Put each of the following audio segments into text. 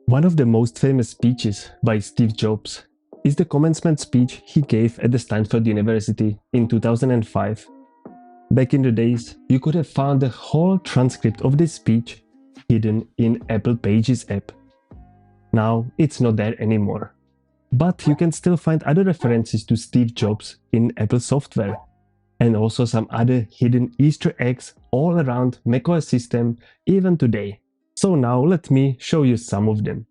One of the most famous speeches by Steve Jobs is the commencement speech he gave at the Stanford University in 2005. Back in the days, you could have found the whole transcript of this speech hidden in Apple Pages app. Now it's not there anymore. But you can still find other references to Steve Jobs in Apple software, and also some other hidden Easter eggs all around macOS system even today. So now let me show you some of them.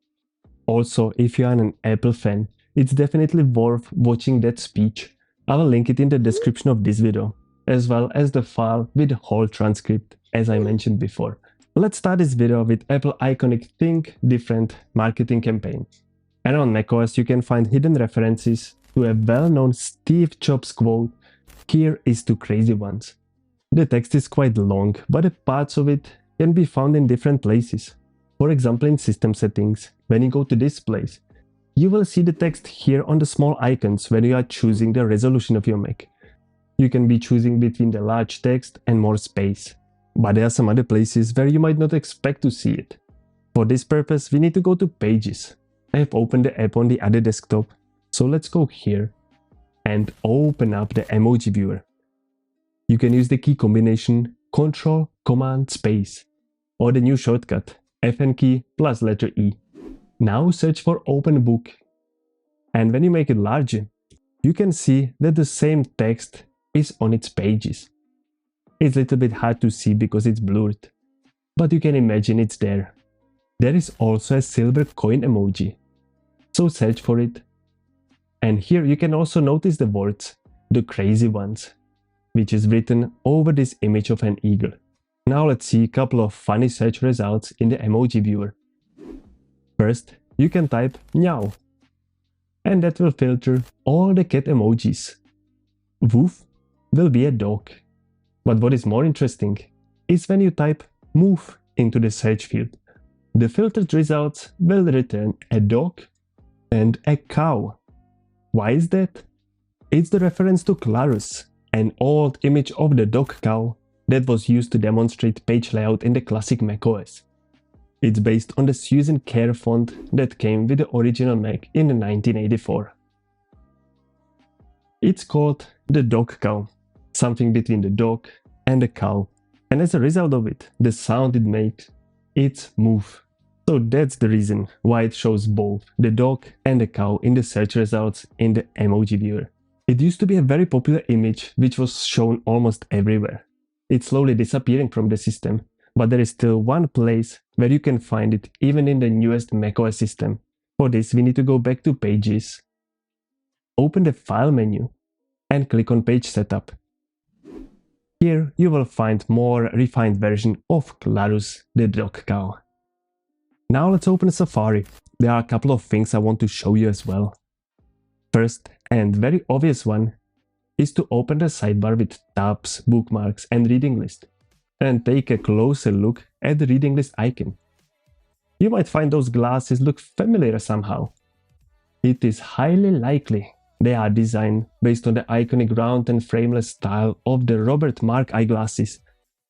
Also, if you are an Apple fan, it's definitely worth watching that speech. I will link it in the description of this video, as well as the file with the whole transcript, as I mentioned before. Let's start this video with Apple iconic Think Different marketing campaign. And on macOS you can find hidden references to a well-known Steve Jobs quote, "Here is to crazy ones." The text is quite long, but the parts of it can be found in different places. For example, in system settings, when you go to displays, you will see the text here on the small icons when you are choosing the resolution of your Mac. You can be choosing between the large text and more space, but there are some other places where you might not expect to see it. For this purpose, we need to go to Pages. I have opened the app on the other desktop, so let's go here and open up the Emoji viewer. You can use the key combination Ctrl, Command, Space, or the new shortcut FN key plus letter E. Now search for Open Book, and when you make it larger, you can see that the same text is on its pages. It's a little bit hard to see because it's blurred, but you can imagine it's there. There is also a silver coin emoji, so search for it. And here you can also notice the words, "the crazy ones," which is written over this image of an eagle. Now let's see a couple of funny search results in the emoji viewer. First, you can type Meow, and that will filter all the cat emojis. Woof will be a dog. But what is more interesting is when you type Moof into the search field. The filtered results will return a dog and a cow. Why is that? It's the reference to Clarus, an old image of the Dogcow that was used to demonstrate page layout in the classic macOS. It's based on the Susan Care font that came with the original Mac in 1984. It's called the Dogcow, something between the dog and the cow, and as a result of it, the sound it makes, it's Moof. So that's the reason why it shows both the dog and the cow in the search results in the emoji viewer. It used to be a very popular image which was shown almost everywhere. It's slowly disappearing from the system, but there is still one place where you can find it even in the newest macOS system. For this we need to go back to Pages, open the File menu and click on Page Setup. Here you will find more refined version of Clarus the Dogcow. Now let's open Safari. There are a couple of things I want to show you as well. First, and very obvious one, is to open the sidebar with tabs, bookmarks and reading list, and take a closer look at the reading list icon. You might find those glasses look familiar somehow. It is highly likely they are designed based on the iconic round and frameless style of the Robert Mark eyeglasses,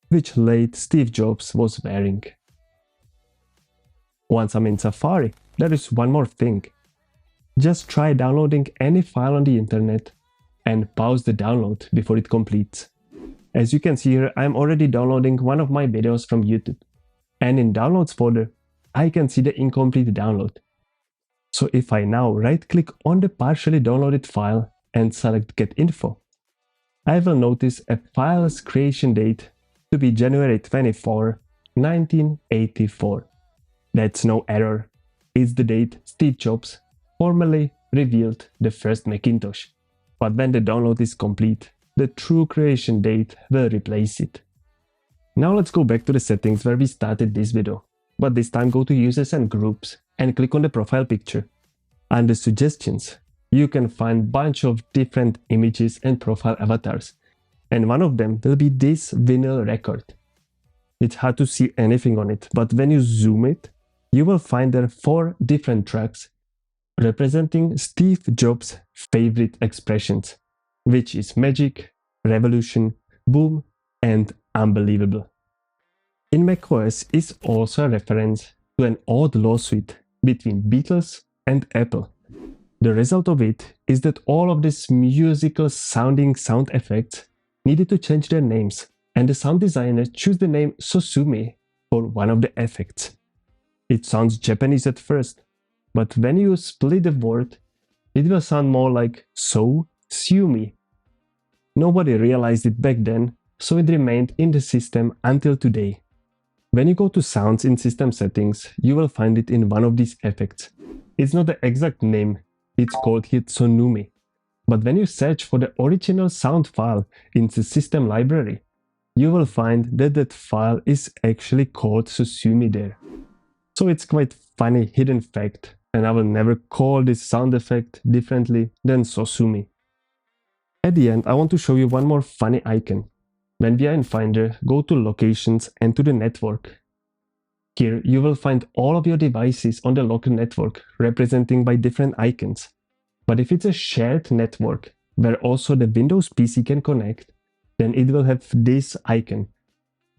which late Steve Jobs was wearing. Once I'm in Safari, there is one more thing. Just try downloading any file on the internet and pause the download before it completes. As you can see here, I'm already downloading one of my videos from YouTube, and in Downloads folder, I can see the incomplete download. So if I now right-click on the partially downloaded file and select Get Info, I will notice a file's creation date to be January 24, 1984. That's no error. It's the date Steve Jobs formally revealed the first Macintosh. But when the download is complete, the true creation date will replace it. Now let's go back to the settings where we started this video, but this time go to Users and Groups and click on the profile picture. Under Suggestions, you can find a bunch of different images and profile avatars, and one of them will be this vinyl record. It's hard to see anything on it, but when you zoom it, you will find there 4 different tracks representing Steve Jobs' favorite expressions, which is magic, revolution, boom, and unbelievable. In macOS is also a reference to an old lawsuit between Beatles and Apple. The result of it is that all of these musical sounding sound effects needed to change their names, and the sound designer chose the name Sosumi for one of the effects. It sounds Japanese at first, but when you split the word, it will sound more like So-sumi. Nobody realized it back then, so it remained in the system until today. When you go to sounds in system settings, you will find it in one of these effects. It's not the exact name, it's called here Sonumi. But when you search for the original sound file in the system library, you will find that that file is actually called Sosumi there. So it's quite funny hidden fact, and I will never call this sound effect differently than Sosumi. At the end, I want to show you one more funny icon. When we are in Finder, go to Locations and to the network. Here you will find all of your devices on the local network representing by different icons. But if it's a shared network where also the Windows PC can connect, then it will have this icon.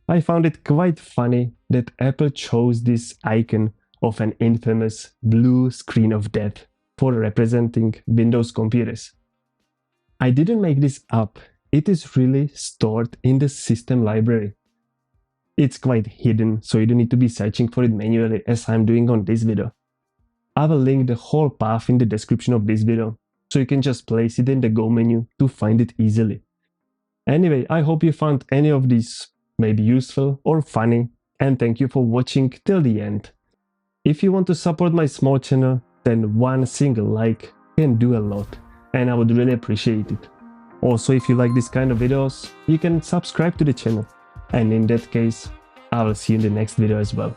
I found it quite funny that Apple chose this icon of an infamous blue screen of death for representing Windows computers. I didn't make this up, it is really stored in the system library. It's quite hidden, so you don't need to be searching for it manually as I'm doing on this video. I will link the whole path in the description of this video, so you can just place it in the Go menu to find it easily. Anyway, I hope you found any of these maybe useful or funny, and thank you for watching till the end. If you want to support my small channel, then one single like can do a lot, and I would really appreciate it. Also, if you like this kind of videos, you can subscribe to the channel, and in that case, I will see you in the next video as well.